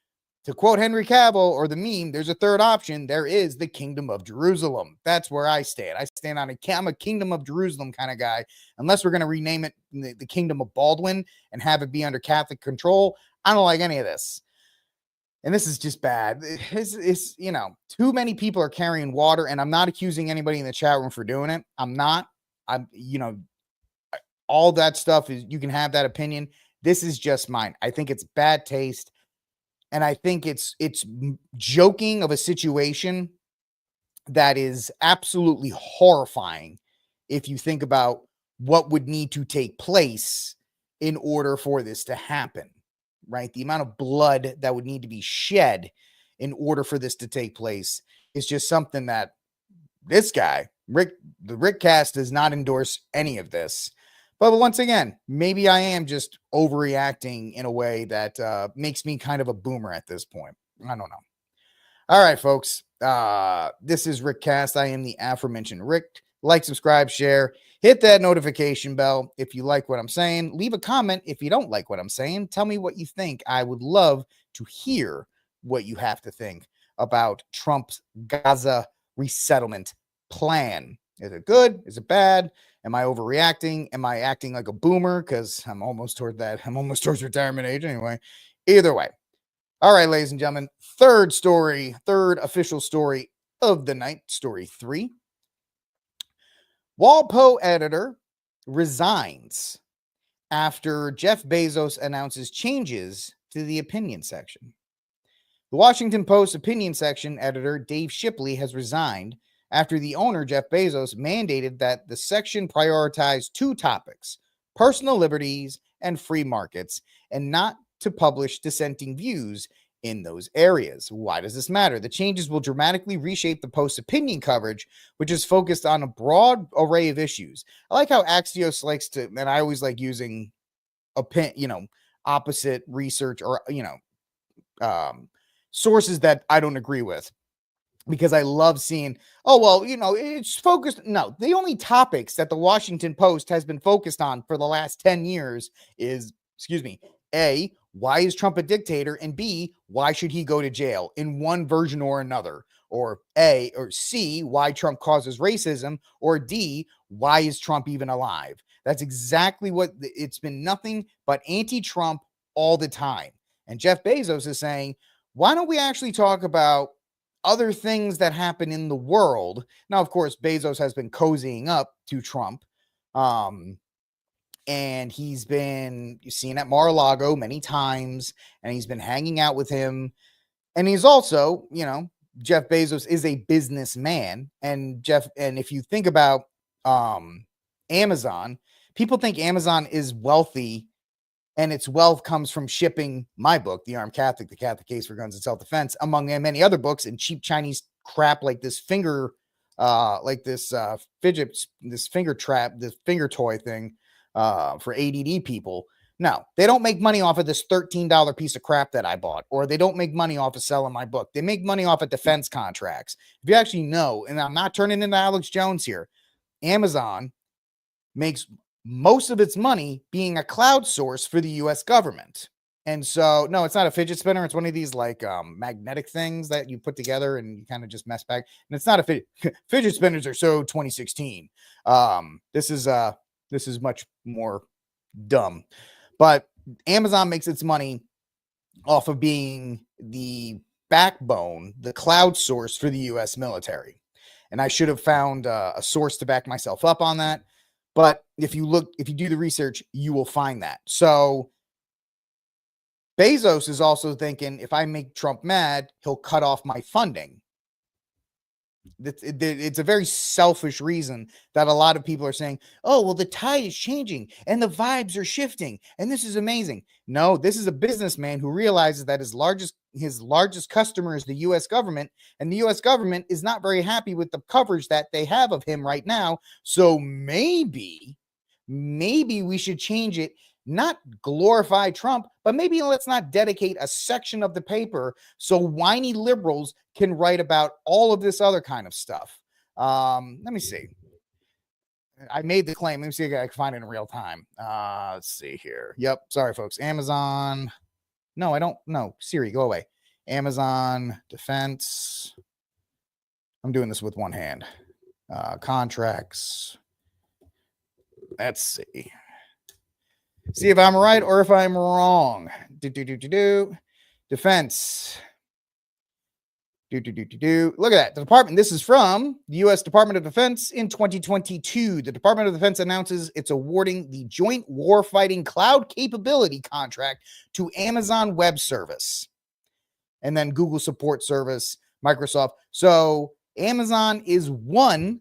Speaker 1: To quote Henry Cavill or the meme, there's a third option. There is the Kingdom of Jerusalem. That's where I stand. I stand on I'm a Kingdom of Jerusalem kind of guy. Unless we're going to rename it the Kingdom of Baldwin and have it be under Catholic control, I don't like any of this. And this is just bad. It's too many people are carrying water, and I'm not accusing anybody in the chat room for doing it. I'm not. All that stuff is, you can have that opinion. This is just mine. I think it's bad taste. And I think it's joking of a situation that is absolutely horrifying if you think about what would need to take place in order for this to happen, right? The amount of blood that would need to be shed in order for this to take place is just something that this guy, the Rick cast, does not endorse any of this. But once again, maybe I am just overreacting in a way that makes me kind of a boomer at this point. I don't know. All right, folks. This is Rick Cast. I am the aforementioned Rick. Like, subscribe, share, hit that notification bell if you like what I'm saying. Leave a comment if you don't like what I'm saying. Tell me what you think. I would love to hear what you have to think about Trump's Gaza resettlement plan. Is it good? Is it bad? Am I overreacting? Am I acting like a boomer? Because I'm almost towards retirement age anyway. Either way. All right, ladies and gentlemen. Third official story of the night. Story 3. WAPO editor resigns after Jeff Bezos announces changes to the opinion section. The Washington Post opinion section editor Dave Shipley has resigned after the owner, Jeff Bezos, mandated that the section prioritize 2 topics, personal liberties and free markets, and not to publish dissenting views in those areas. Why does this matter? The changes will dramatically reshape the Post's opinion coverage, which is focused on a broad array of issues. I like how Axios likes to, and I always like using opposite research or, sources that I don't agree with, because I love seeing, it's focused. No, the only topics that the Washington Post has been focused on for the last 10 years is, A, why is Trump a dictator? And B, why should he go to jail in one version or another? Or A, or C, why Trump causes racism? Or D, why is Trump even alive? That's exactly what it's been, nothing but anti-Trump all the time. And Jeff Bezos is saying, why don't we actually talk about other things that happen in the world? Now, of course, Bezos has been cozying up to Trump. And he's been seen at Mar-a-Lago many times, and he's been hanging out with him. And he's also, Jeff Bezos is a businessman. And if you think about Amazon, people think Amazon is wealthy, and its wealth comes from shipping my book, The Armed Catholic, The Catholic Case for Guns and Self-Defense, among many other books, and cheap Chinese crap like this finger toy thing for ADD people. No, they don't make money off of this $13 piece of crap that I bought, or they don't make money off of selling my book. They make money off of defense contracts. If you actually know, and I'm not turning into Alex Jones here, Amazon makes most of its money being a cloud source for the U.S. government. And so, no, it's not a fidget spinner. It's one of these like magnetic things that you put together and you kind of just mess back. And it's not a fidget spinners are so 2016. This is much more dumb. But Amazon makes its money off of being the backbone, the cloud source for the U.S. military. And I should have found a source to back myself up on that. But if you do the research, you will find that. So Bezos is also thinking, if I make Trump mad, he'll cut off my funding. It's a very selfish reason that a lot of people are saying, oh, well, the tide is changing and the vibes are shifting and this is amazing. No, this is a businessman who realizes that his largest customer is the U.S. government, and the U.S. government is not very happy with the coverage that they have of him right now. So maybe we should change it, not glorify Trump, but maybe let's not dedicate a section of the paper so whiny liberals can write about all of this other kind of stuff. Let me see. I made the claim. Let me see if I can find it in real time. Let's see here. Yep. Sorry, folks. Amazon. No, I don't. No, Siri, go away. Amazon defense. I'm doing this with one hand. Contracts. Let's see. See if I'm right or if I'm wrong. Defense. Look at that. The department. This is from the U.S. Department of Defense in 2022. The Department of Defense announces it's awarding the Joint Warfighting Cloud Capability contract to Amazon Web Service, and then Google Support Service, Microsoft. So Amazon is one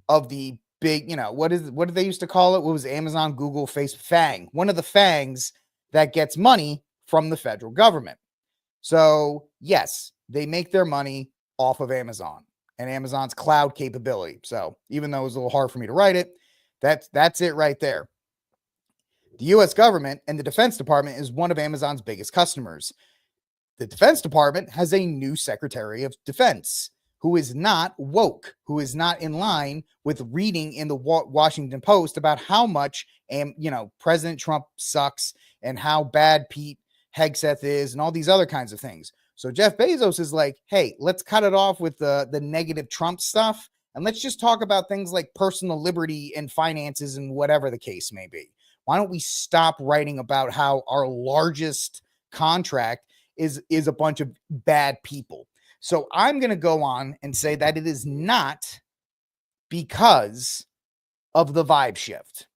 Speaker 1: of the big, what did they used to call it? What was Amazon, Google, Facebook, FANG? One of the FANGs that gets money from the federal government. So yes, they make their money off of Amazon and Amazon's cloud capability. So even though it was a little hard for me to write it, that's it right there. The U.S. government and the Defense Department is one of Amazon's biggest customers. The Defense Department has a new Secretary of Defense who is not woke, who is not in line with reading in the Washington Post about how much, President Trump sucks and how bad Pete Hegseth is and all these other kinds of things. So Jeff Bezos is like, hey, let's cut it off with the negative Trump stuff, and let's just talk about things like personal liberty and finances and whatever the case may be. Why don't we stop writing about how our largest contract is a bunch of bad people? So I'm going to go on and say that it is not because of the vibe shift.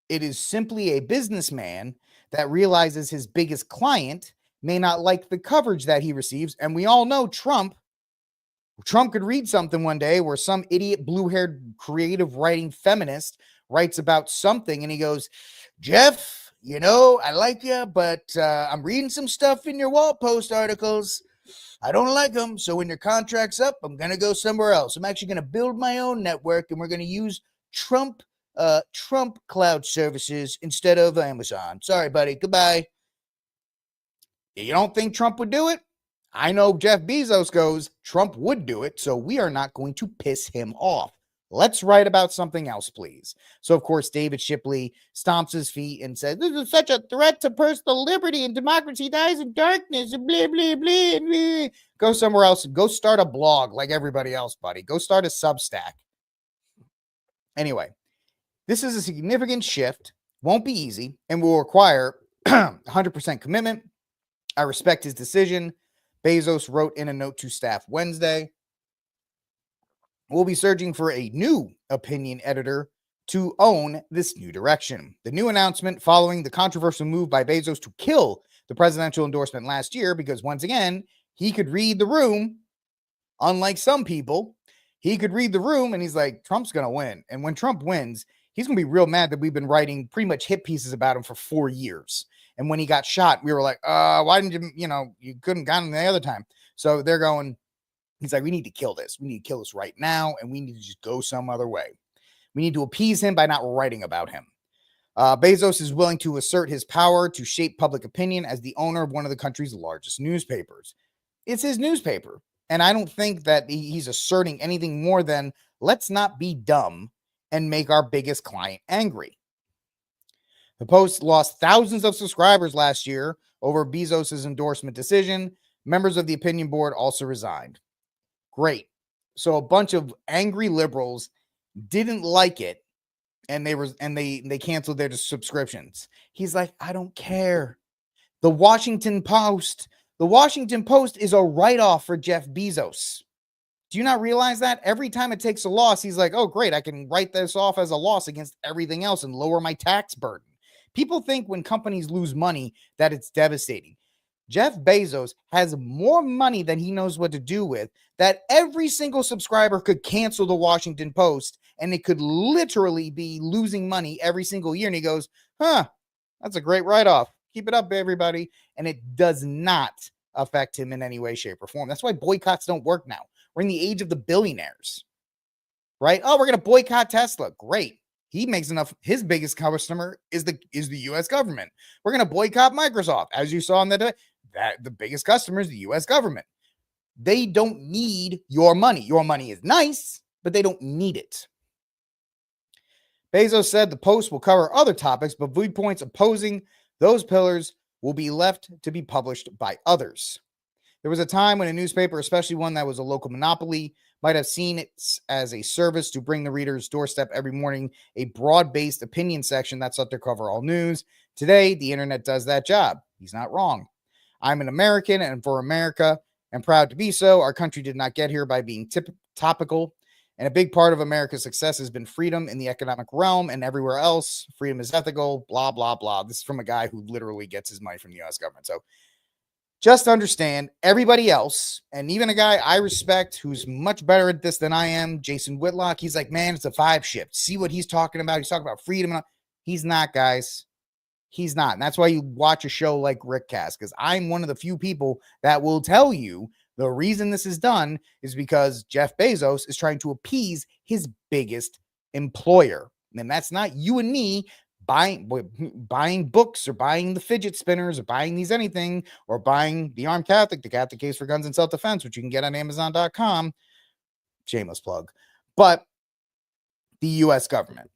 Speaker 1: It is simply a businessman that realizes his biggest client may not like the coverage that he receives. And we all know Trump could read something one day where some idiot blue-haired creative writing feminist writes about something and he goes, Jeff, I like you, but I'm reading some stuff in your wall post articles. I don't like them. So when your contract's up, I'm going to go somewhere else. I'm actually going to build my own network and we're going to use Trump cloud services instead of Amazon. Sorry, buddy. Goodbye. You don't think Trump would do it? I know Jeff Bezos goes, Trump would do it, so we are not going to piss him off. Let's write about something else, please. So, of course, David Shipley stomps his feet and says, this is such a threat to personal liberty and democracy dies in darkness and blah, blah, blah, blah. Go somewhere else and go start a blog like everybody else, buddy. Go start a Substack. Anyway, this is a significant shift, won't be easy, and will require 100% commitment. I respect his decision. Bezos wrote in a note to staff Wednesday. We'll be searching for a new opinion editor to own this new direction. The new announcement following the controversial move by Bezos to kill the presidential endorsement last year, because once again, he could read the room. Unlike some people, he could read the room and he's like, Trump's going to win. And when Trump wins, he's going to be real mad that we've been writing pretty much hit pieces about him for 4 years. And when he got shot, we were like, why didn't you couldn't got him the other time. So they're going, he's like, we need to kill this. We need to kill this right now. And we need to just go some other way. We need to appease him by not writing about him. Bezos is willing to assert his power to shape public opinion as the owner of one of the country's largest newspapers. It's his newspaper. And I don't think that he's asserting anything more than let's not be dumb and make our biggest client angry. The Post lost thousands of subscribers last year over Bezos' endorsement decision. Members of the opinion board also resigned. Great. So a bunch of angry liberals didn't like it, and they canceled their subscriptions. He's like, I don't care. The Washington Post is a write-off for Jeff Bezos. Do you not realize that? Every time it takes a loss, he's like, oh, great, I can write this off as a loss against everything else and lower my tax burden. People think when companies lose money that it's devastating. Jeff Bezos has more money than he knows what to do with, that every single subscriber could cancel the Washington Post and it could literally be losing money every single year. And he goes, that's a great write-off. Keep it up, everybody. And it does not affect him in any way, shape, or form. That's why boycotts don't work now. We're in the age of the billionaires, right? Oh, we're going to boycott Tesla. Great. He makes enough. His biggest customer is the U.S. government. We're going to boycott Microsoft. As you saw in that the biggest customer is the U.S. government. They don't need your money. Your money is nice, but they don't need it. Bezo said the post will cover other topics, but viewpoints opposing those pillars will be left to be published by others. There was a time when a newspaper, especially one that was a local monopoly, might have seen it as a service to bring the reader's doorstep every morning a broad-based opinion section that sought to cover all news. Today, the internet does that job. He's not wrong. I'm an American, and for America, and proud to be so. Our country did not get here by being topical, and a big part of America's success has been freedom in the economic realm and everywhere else. Freedom is ethical, blah, blah, blah. This is from a guy who literally gets his money from the U.S. government. So just understand, everybody else, and even a guy I respect who's much better at this than I am, Jason Whitlock, he's like, man, it's a vibe shift. See what he's talking about? He's talking about freedom. He's not, guys. He's not. And that's why you watch a show like Rickcast, because I'm one of the few people that will tell you the reason this is done is because Jeff Bezos is trying to appease his biggest employer. And that's not you and me buying books or buying the fidget spinners or buying these anything or buying the Armed Catholic, the Catholic Case for Guns and Self-Defense, which you can get on Amazon.com. Shameless plug. But the U.S. government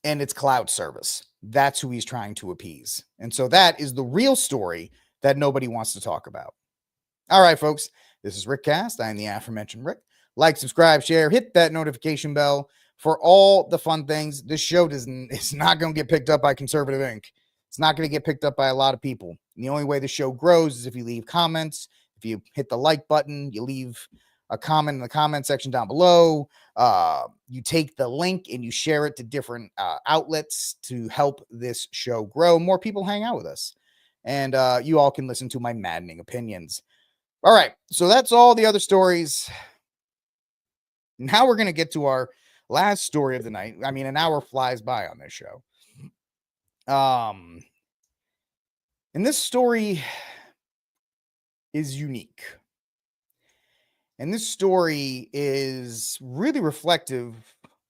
Speaker 1: and its cloud service. That's who he's trying to appease. And so that is the real story that nobody wants to talk about. All right, folks, this is Rickcast. I am the aforementioned Rick. Like, subscribe, share, hit that notification bell for all the fun things. This show is not going to get picked up by Conservative Inc. It's not going to get picked up by a lot of people. And the only way the show grows is if you leave comments, if you hit the like button, you leave a comment in the comment section down below. You take the link and you share it to different outlets to help this show grow. More people hang out with us. And you all can listen to my maddening opinions. All right, so that's all the other stories. Now we're going to get to our last story of the night. I mean, an hour flies by on this show. And this story is unique. And this story is really reflective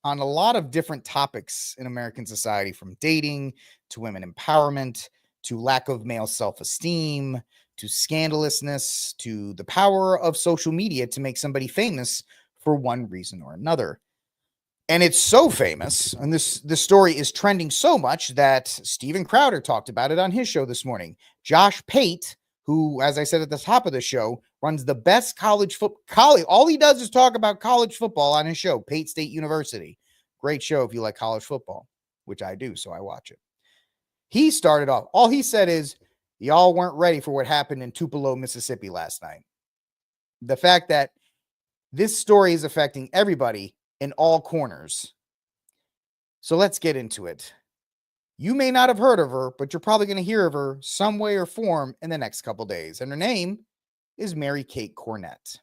Speaker 1: on a lot of different topics in American society, from dating to women empowerment, to lack of male self-esteem, to scandalousness, to the power of social media to make somebody famous for one reason or another. And it's so famous, and this story is trending so much that Steven Crowder talked about it on his show this morning. Josh Pate, who, as I said at the top of the show, runs the best college football. All he does is talk about college football on his show, Pate State University. Great show if you like college football, which I do, so I watch it. He started off, all he said is, y'all weren't ready for what happened in Tupelo, Mississippi last night. The fact that this story is affecting everybody in all corners. So let's get into it. You may not have heard of her, but you're probably going to hear of her some way or form in the next couple days. And her name is Mary Kate Cornett.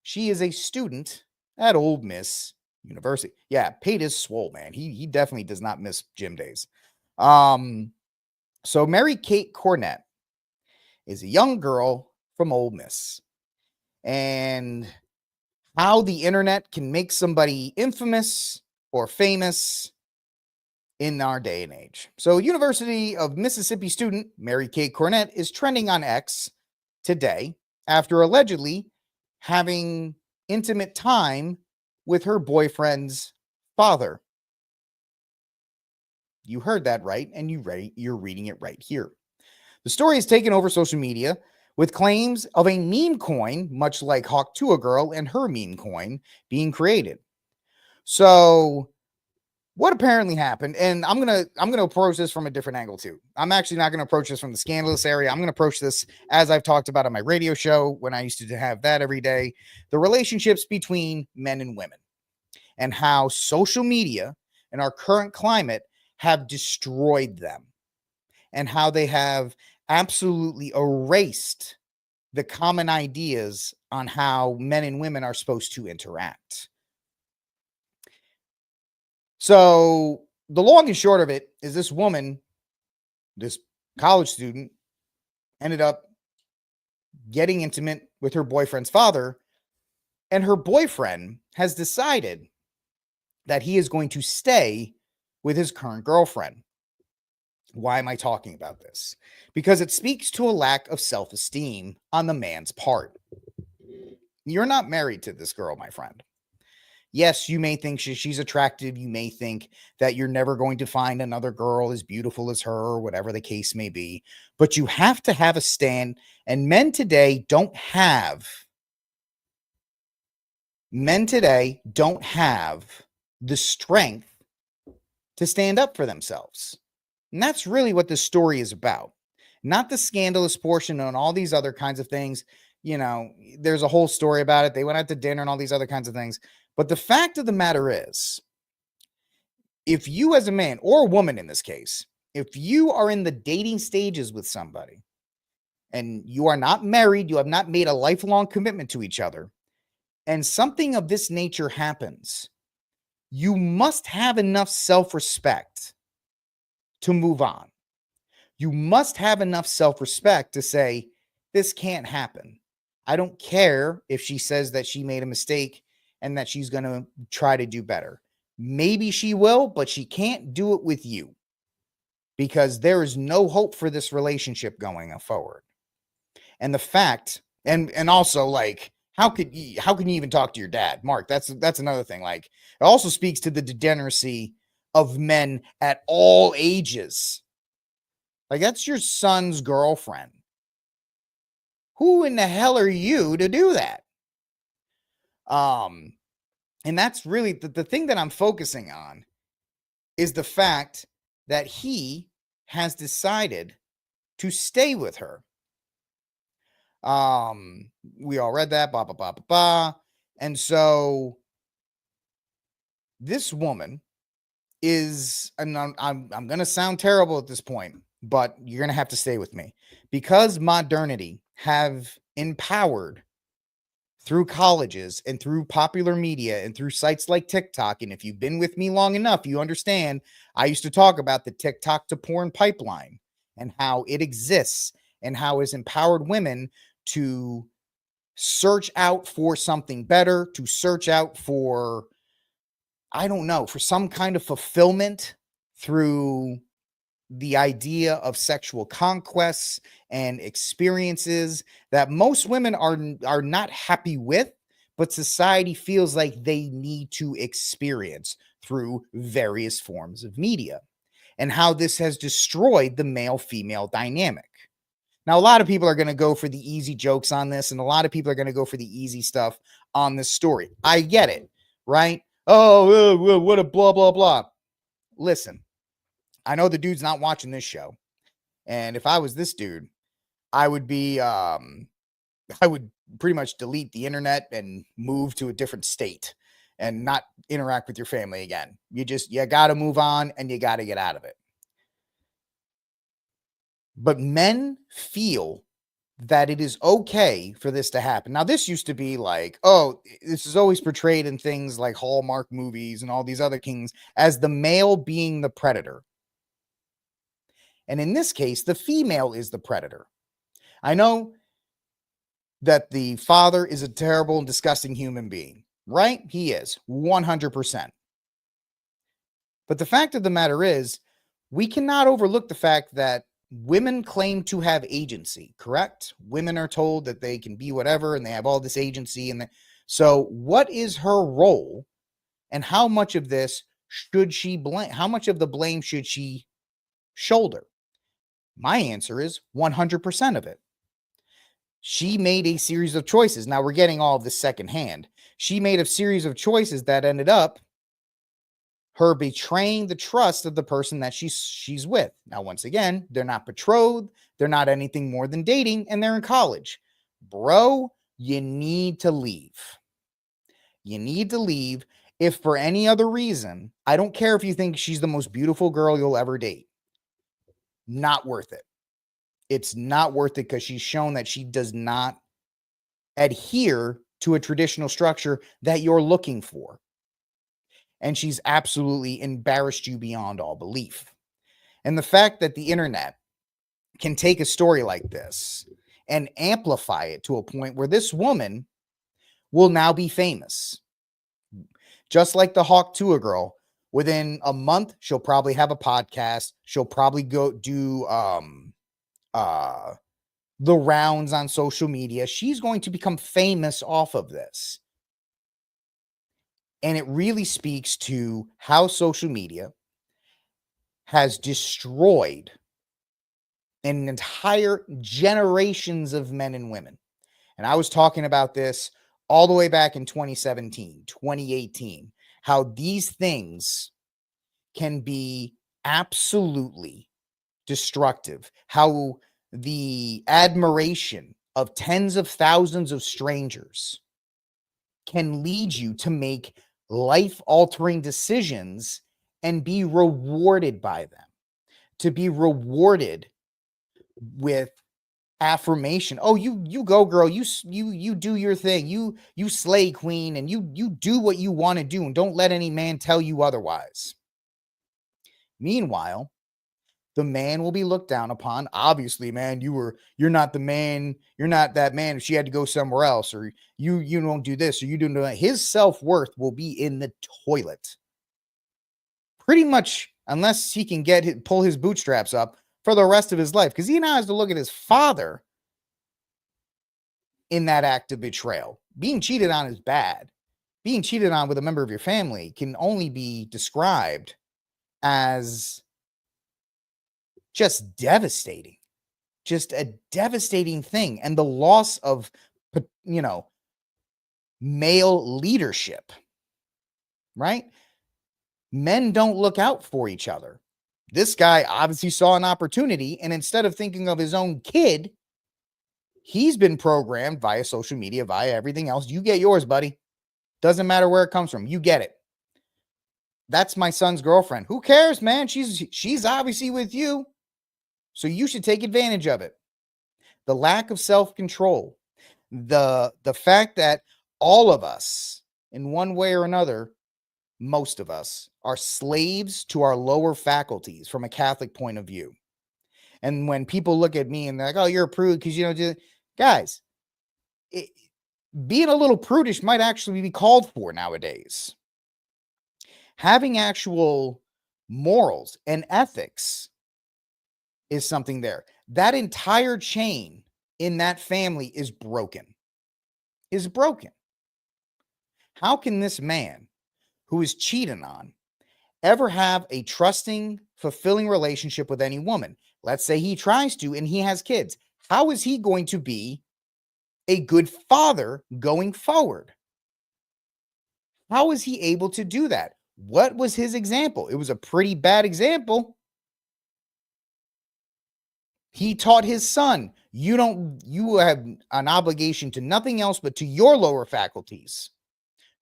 Speaker 1: She is a student at Ole Miss University. Yeah, Pate is swole, man. He definitely does not miss gym days. So Mary Kate Cornett is a young girl from Ole Miss. And how the internet can make somebody infamous or famous in our day and age. So University of Mississippi student Mary Kate Cornett is trending on X today after allegedly having intimate time with her boyfriend's father. You heard that right, and you're reading it right here. The story has taken over social media with claims of a meme coin, much like Hawk to a Girl and her meme coin, being created. So what apparently happened, and I'm gonna approach this from a different angle too. I'm actually not gonna approach this from the scandalous area. I'm gonna approach this as I've talked about on my radio show when I used to have that every day. The relationships between men and women, and how social media and our current climate have destroyed them, and how they have absolutely erased the common ideas on how men and women are supposed to interact. So the long and short of it is this woman, this college student, ended up getting intimate with her boyfriend's father, and her boyfriend has decided that he is going to stay with his current girlfriend. Why am I talking about this? Because it speaks to a lack of self-esteem on the man's part. You're not married to this girl, my friend. Yes, you may think she's attractive. You may think that you're never going to find another girl as beautiful as her, or whatever the case may be. But you have to have a stand. And men today don't have the strength to stand up for themselves. And that's really what this story is about. Not the scandalous portion and all these other kinds of things. You know, there's a whole story about it. They went out to dinner and all these other kinds of things. But the fact of the matter is, if you as a man or a woman in this case, if you are in the dating stages with somebody and you are not married, you have not made a lifelong commitment to each other, and something of this nature happens, you must have enough self-respect to move on. You must have enough self-respect to say, this can't happen. I don't care if she says that she made a mistake and that she's going to try to do better. Maybe she will, but she can't do it with you, because there is no hope for this relationship going forward. And the fact, and also, like, how can you even talk to your dad? Mark, that's another thing. Like, it also speaks to the degeneracy of men at all ages. Like, that's your son's girlfriend. Who in the hell are you to do that? And that's really the thing that I'm focusing on, is the fact that he has decided to stay with her. We all read that, blah, blah, blah, blah, blah. And so this woman is, and I'm going to sound terrible at this point, but you're going to have to stay with me, because modernity have empowered through colleges and through popular media and through sites like TikTok. And if you've been with me long enough, you understand I used to talk about the TikTok to porn pipeline and how it exists and how it's empowered women to search out for something better, to search out for, I don't know, for some kind of fulfillment through the idea of sexual conquests and experiences that most women are not happy with, but society feels like they need to experience through various forms of media, and how this has destroyed the male-female dynamic. Now, a lot of people are going to go for the easy jokes on this, and a lot of people are going to go for the easy stuff on this story. I get it, right? Oh, what a blah, blah, blah. Listen, I know the dude's not watching this show. And if I was this dude, I would be, I would pretty much delete the internet and move to a different state and not interact with your family again. You got to move on, and you got to get out of it. But men feel that it is okay for this to happen. Now, this used to be like, oh, this is always portrayed in things like Hallmark movies and all these other things as the male being the predator. And in this case, the female is the predator. I know that the father is a terrible and disgusting human being, right? He is 100%. But the fact of the matter is, we cannot overlook the fact that women claim to have agency, correct? Women are told that they can be whatever and they have all this agency. And so what is her role, and how much of this should she blame? How much of the blame should she shoulder? My answer is 100% of it. She made a series of choices. Now we're getting all of this secondhand. She made a series of choices that ended up her betraying the trust of the person that she's with. Now, once again, they're not betrothed. They're not anything more than dating, and they're in college. Bro, you need to leave. You need to leave. If for any other reason, I don't care if you think she's the most beautiful girl you'll ever date. Not worth it. It's not worth it because she's shown that she does not adhere to a traditional structure that you're looking for. And she's absolutely embarrassed you beyond all belief. And the fact that the internet can take a story like this and amplify it to a point where this woman will now be famous. Just like the Hawk Tuah girl, within a month, she'll probably have a podcast. She'll probably go do the rounds on social media. She's going to become famous off of this. And it really speaks to how social media has destroyed an entire generations of men and women. And I was talking about this all the way back in 2017, 2018, how these things can be absolutely destructive, how the admiration of tens of thousands of strangers can lead you to make life-altering decisions and be rewarded by them, to be rewarded with affirmation. Oh, you go, girl. You do your thing. You slay, queen, and you do what you want to do, and don't let any man tell you otherwise. Meanwhile, the man will be looked down upon. Obviously, man, you're not the man. You're not that man. If she had to go somewhere else, or you don't do this, or you don't do that, his self-worth will be in the toilet. Pretty much, unless he can pull his bootstraps up for the rest of his life, because he now has to look at his father in that act of betrayal. Being cheated on is bad. Being cheated on with a member of your family can only be described as just devastating, just a devastating thing. And the loss of, male leadership, right? Men don't look out for each other. This guy obviously saw an opportunity, and instead of thinking of his own kid, he's been programmed via social media, via everything else. You get yours, buddy. Doesn't matter where it comes from. You get it. That's my son's girlfriend. Who cares, man? She's obviously with you. So you should take advantage of it. The lack of self-control, the fact that all of us, in one way or another, most of us, are slaves to our lower faculties from a Catholic point of view. And when people look at me and they're like, oh, you're a prude because, guys, being a little prudish might actually be called for nowadays. Having actual morals and ethics is something there. That entire chain in that family is broken. How can this man who is cheating on ever have a trusting, fulfilling relationship with any woman? Let's say he tries to and he has kids. How is he going to be a good father going forward? How is he able to do that? What was his example? It was a pretty bad example. He taught his son, you have an obligation to nothing else but to your lower faculties.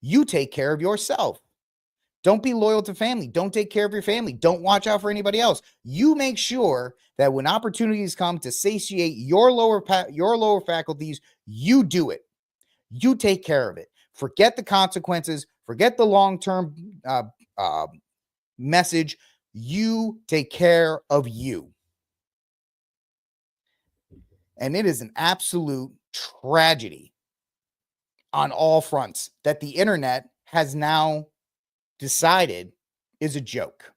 Speaker 1: You take care of yourself. Don't be loyal to family. Don't take care of your family. Don't watch out for anybody else. You make sure that when opportunities come to satiate your lower faculties, you do it. You take care of it. Forget the consequences. Forget the long-term message. You take care of you. And it is an absolute tragedy on all fronts that the internet has now decided is a joke.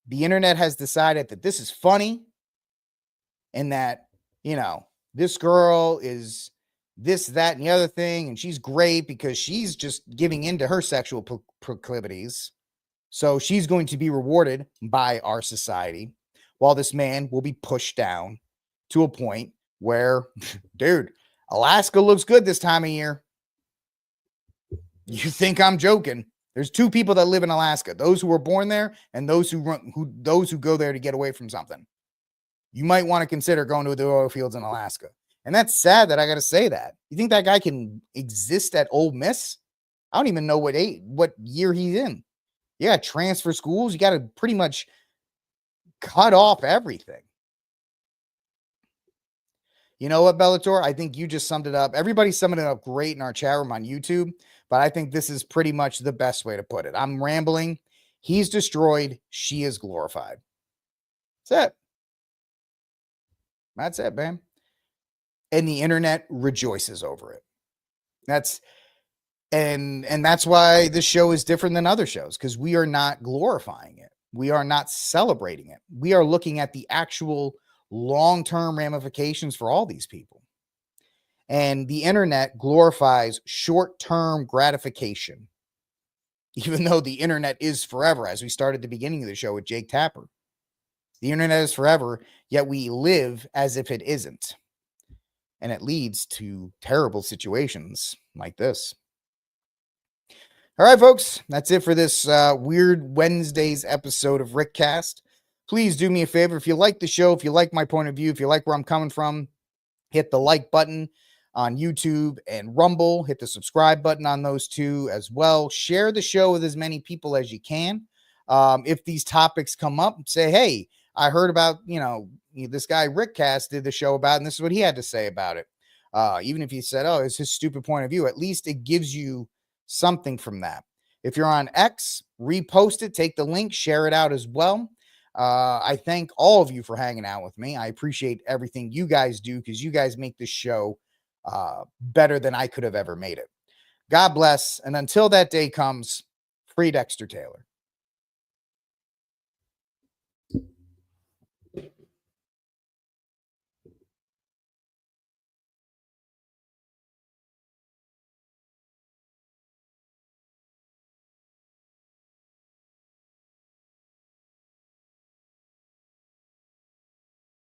Speaker 1: The internet has decided that this is funny and that, this girl is this, that, and the other thing, and she's great because she's just giving into her sexual proclivities. So she's going to be rewarded by our society, while this man will be pushed down to a point where, dude, Alaska looks good this time of year. You think I'm joking? There's two people that live in Alaska: those who were born there and those who go there to get away from something. You might want to consider going to the oil fields in Alaska. And that's sad that I got to say that. You think that guy can exist at Ole Miss? I don't even know what year he's in. You got to transfer schools. You got to pretty much cut off everything. You know what, Bellator? I think you just summed it up. Everybody summed it up great in our chat room on YouTube, but I think this is pretty much the best way to put it. I'm rambling. He's destroyed. She is glorified. That's it. That's it, man. And the internet rejoices over it. That's why this show is different than other shows, because we are not glorifying it. We are not celebrating it. We are looking at the actual long-term ramifications for all these people. And the internet glorifies short-term gratification, even though the internet is forever, as we started at the beginning of the show with Jake Tapper. The internet is forever, yet we live as if it isn't. And it leads to terrible situations like this. All right, folks, that's it for this Weird Wednesdays episode of Rickcast. Please do me a favor. If you like the show, if you like my point of view, if you like where I'm coming from, hit the like button on YouTube and Rumble. Hit the subscribe button on those two as well. Share the show with as many people as you can. If these topics come up, say, hey, I heard about, this guy Rickcast did the show about, and this is what he had to say about it. Even if he said, oh, it's his stupid point of view, at least it gives you something from that. If you're on X, repost it, take the link, share it out as well. I thank all of you for hanging out with me. I appreciate everything you guys do, because you guys make this show better than I could have ever made it. God bless. And until that day comes, free Dexter Taylor.